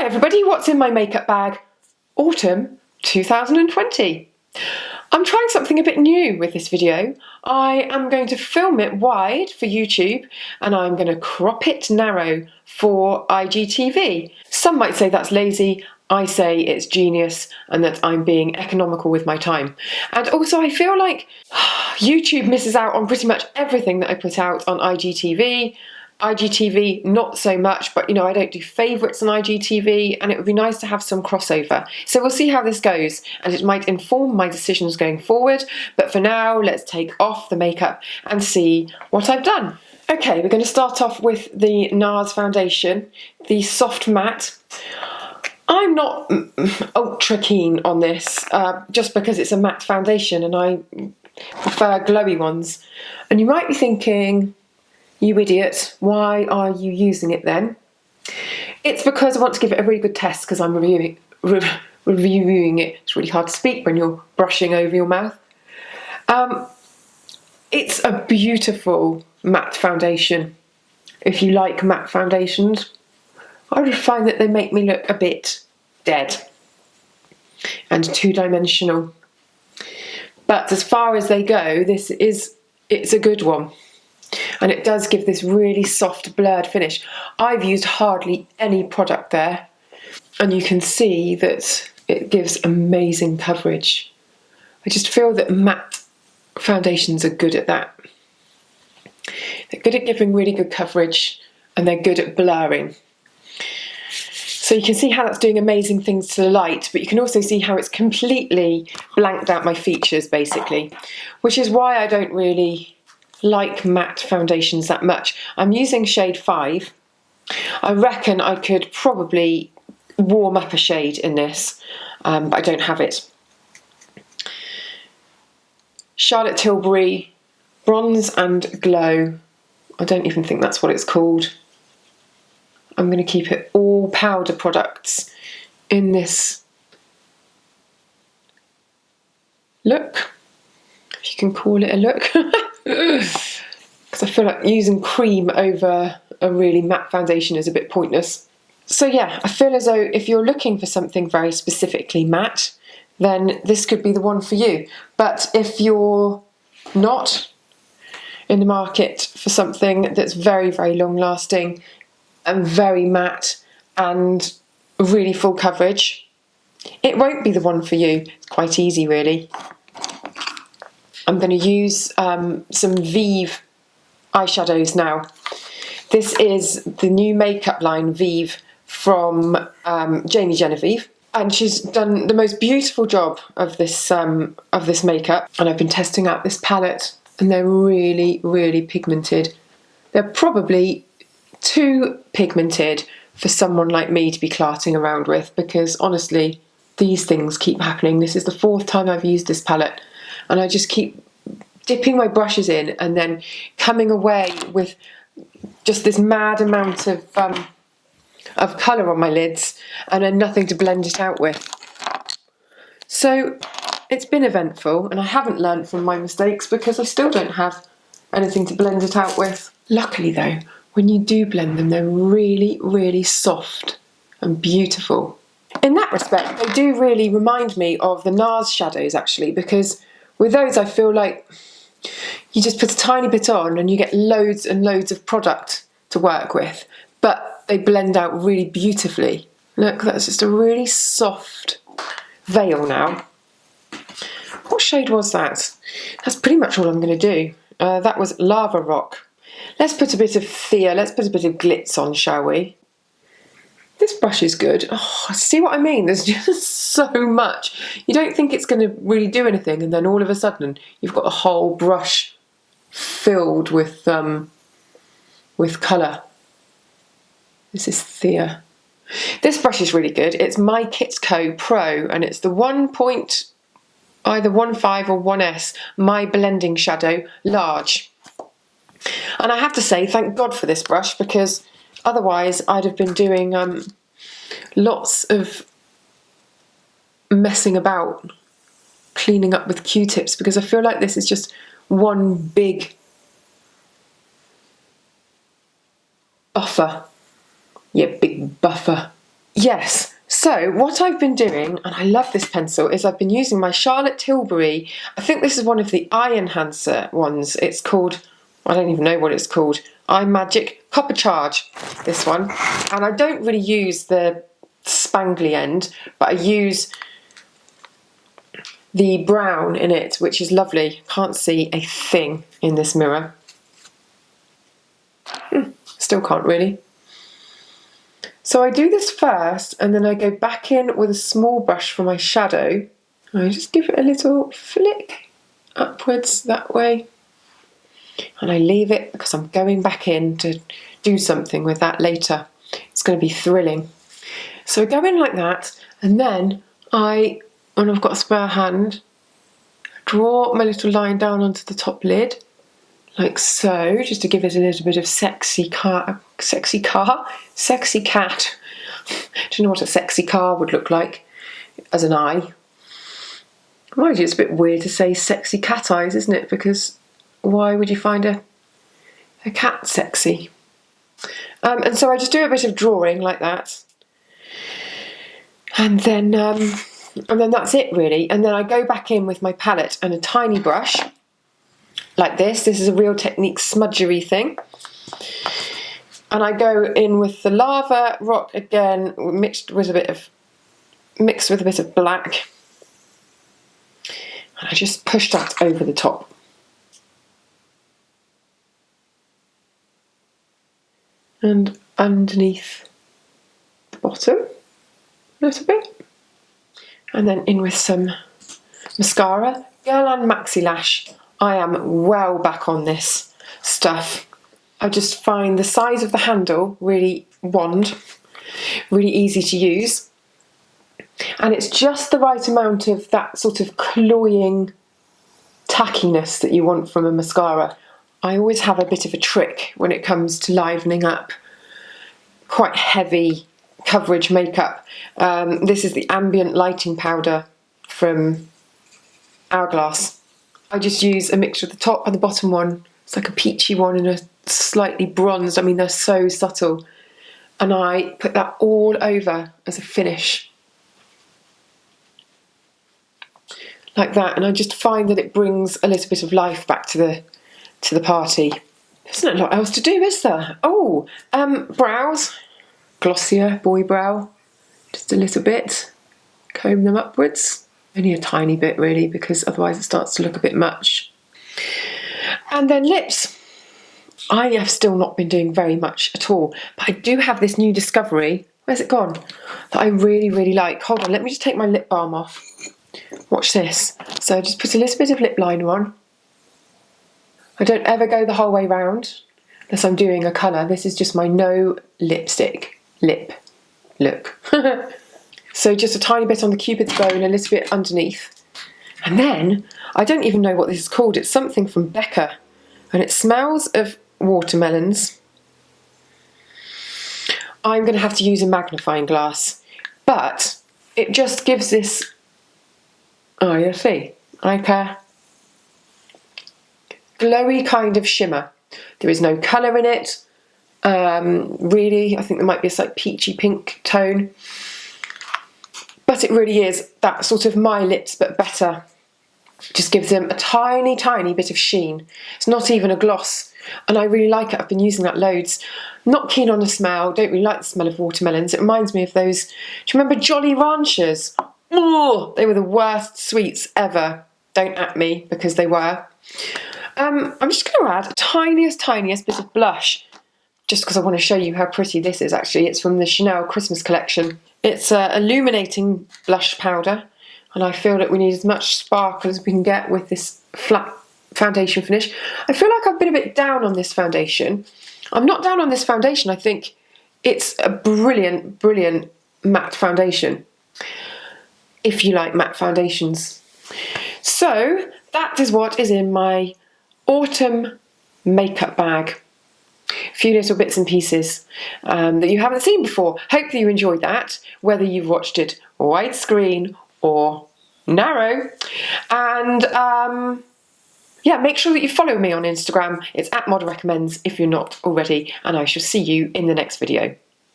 Hi everybody, what's in my makeup bag? Autumn 2020. I'm trying something a bit new with this video. I am going to film it wide for YouTube and I'm going to crop it narrow for IGTV. Some might say that's lazy, I say it's genius and that I'm being economical with my time. And also I feel like YouTube misses out on pretty much everything that I put out on IGTV. IGTV, not so much, but you know, I don't do favourites on IGTV and it would be nice to have some crossover. So we'll see how this goes and it might inform my decisions going forward. But for now, let's take off the makeup and see what I've done. Okay, we're going to start off with the Nars foundation, the Soft Matte. I'm not ultra keen on this just because it's a matte foundation and I prefer glowy ones. And you might be thinking, you idiot, why are you using it then? It's because I want to give it a really good test because I'm reviewing it. It's really hard to speak when you're brushing over your mouth. It's a beautiful matte foundation. If you like matte foundations, I would find that they make me look a bit dead and two-dimensional. But as far as they go, it's a good one. And it does give this really soft blurred finish. I've used hardly any product there and you can see that it gives amazing coverage. I just feel that matte foundations are good at that. They're good at giving really good coverage and they're good at blurring. So you can see how that's doing amazing things to the light, but you can also see how it's completely blanked out my features basically, which is why I don't really like matte foundations that much. I'm using shade 5. I reckon I could probably warm up a shade in this, but I don't have it. Charlotte Tilbury Bronze and Glow. I don't even think that's what it's called. I'm going to keep it all powder products in this look, if you can call it a look. Because I feel like using cream over a really matte foundation is a bit pointless. So yeah, I feel as though if you're looking for something very specifically matte, then this could be the one for you. But if you're not in the market for something that's very, very long lasting and very matte and really full coverage, it won't be the one for you. It's quite easy really. I'm going to use some Vive eyeshadows now. This is the new makeup line Vive from Jamie Genevieve, and she's done the most beautiful job of this makeup. And I've been testing out this palette, and they're really, really pigmented. They're probably too pigmented for someone like me to be clarting around with, because honestly, these things keep happening. This is the 4th time I've used this palette. And I just keep dipping my brushes in and then coming away with just this mad amount of colour on my lids and then nothing to blend it out with. So it's been eventful and I haven't learned from my mistakes because I still don't have anything to blend it out with. Luckily though, when you do blend them, they're really, really soft and beautiful. In that respect, they do really remind me of the Nars shadows actually, because with those, I feel like you just put a tiny bit on and you get loads and loads of product to work with, but they blend out really beautifully. Look, that's just a really soft veil now. What shade was that? That's pretty much all I'm going to do. That was Lava Rock. Let's put a bit of Thea, let's put a bit of glitz on, shall we? This brush is good. Oh, see what I mean? There's just so much. You don't think it's going to really do anything, and then all of a sudden you've got a whole brush filled with colour. This is Thea. This brush is really good. It's My Kit Co Pro, and it's the either 1.5 or 1S My Blending Shadow Large. And I have to say, thank God for this brush, because otherwise I'd have been doing lots of messing about, cleaning up with Q-tips, because I feel like this is just one big buffer. Yeah, big buffer. Yes, so what I've been doing, and I love this pencil, is I've been using my Charlotte Tilbury. I think this is one of the eye enhancer ones. It's called, I don't even know what it's called, Eye Magic Copper Charge, this one. And I don't really use the spangly end, but I use the brown in it, which is lovely. Can't see a thing in this mirror. Still can't really. So I do this first, and then I go back in with a small brush for my shadow. I just give it a little flick upwards that way. And I leave it because I'm going back in to do something with that later. It's going to be thrilling. So I go in like that, and then when I've got a spare hand, draw my little line down onto the top lid, like so, just to give it a little bit of sexy cat. Do you know what a sexy car would look like as an eye? Mind you, it's a bit weird to say sexy cat eyes, isn't it? Because why would you find a cat sexy? And so I just do a bit of drawing like that, and then that's it really. And then I go back in with my palette and a tiny brush like this. This is a Real Technique smudgery thing. And I go in with the lava rock again, mixed with a bit of black. And I just push that over the top. And underneath the bottom a little bit. And then in with some mascara. Girl and Maxi Lash. I am well back on this stuff. I just find the size of the handle really easy to use. And it's just the right amount of that sort of cloying tackiness that you want from a mascara. I always have a bit of a trick when it comes to livening up quite heavy coverage makeup. This is the Ambient lighting powder from Hourglass. I just use a mixture of the top and the bottom one. It's like a peachy one and a slightly bronzed. I mean, they're so subtle. And I put that all over as a finish. Like that. And I just find that it brings a little bit of life back to the party. There's not a lot else to do, is there? Oh, brows. Glossier boy brow. Just a little bit. Comb them upwards. Only a tiny bit really, because otherwise it starts to look a bit much. And then lips. I have still not been doing very much at all, but I do have this new discovery. Where's it gone? That I really like. Hold on, let me just take my lip balm off. Watch this. So just put a little bit of lip liner on. I don't ever go the whole way round unless I'm doing a colour. This is just my no lipstick lip look. So just a tiny bit on the Cupid's bow and a little bit underneath. And then, I don't even know what this is called. It's something from Becca. And it smells of watermelons. I'm going to have to use a magnifying glass. But it just gives this, oh, you'll see, like a glowy kind of shimmer. There is no colour in it. Really, I think there might be a slight peachy pink tone. But it really is that sort of my lips but better. Just gives them a tiny bit of sheen. It's not even a gloss, and I really like it. I've been using that loads. Not keen on the smell, don't really like the smell of watermelons. It reminds me of those, do you remember Jolly Ranchers? Oh, they were the worst sweets ever. Don't at me, because they were. I'm just going to add a tiniest bit of blush, just because I want to show you how pretty this is actually. It's from the Chanel Christmas collection. It's Illuminating blush powder, and I feel that we need as much sparkle as we can get with this flat foundation finish. I feel like I've been a bit down on this foundation. I'm not down on this foundation. I think it's a brilliant matte foundation, if you like matte foundations. So that is what is in my autumn makeup bag. A few little bits and pieces that you haven't seen before. Hope that you enjoyed that, whether you've watched it widescreen or narrow. And yeah, make sure that you follow me on Instagram. It's @modrecommends if you're not already, and I shall see you in the next video.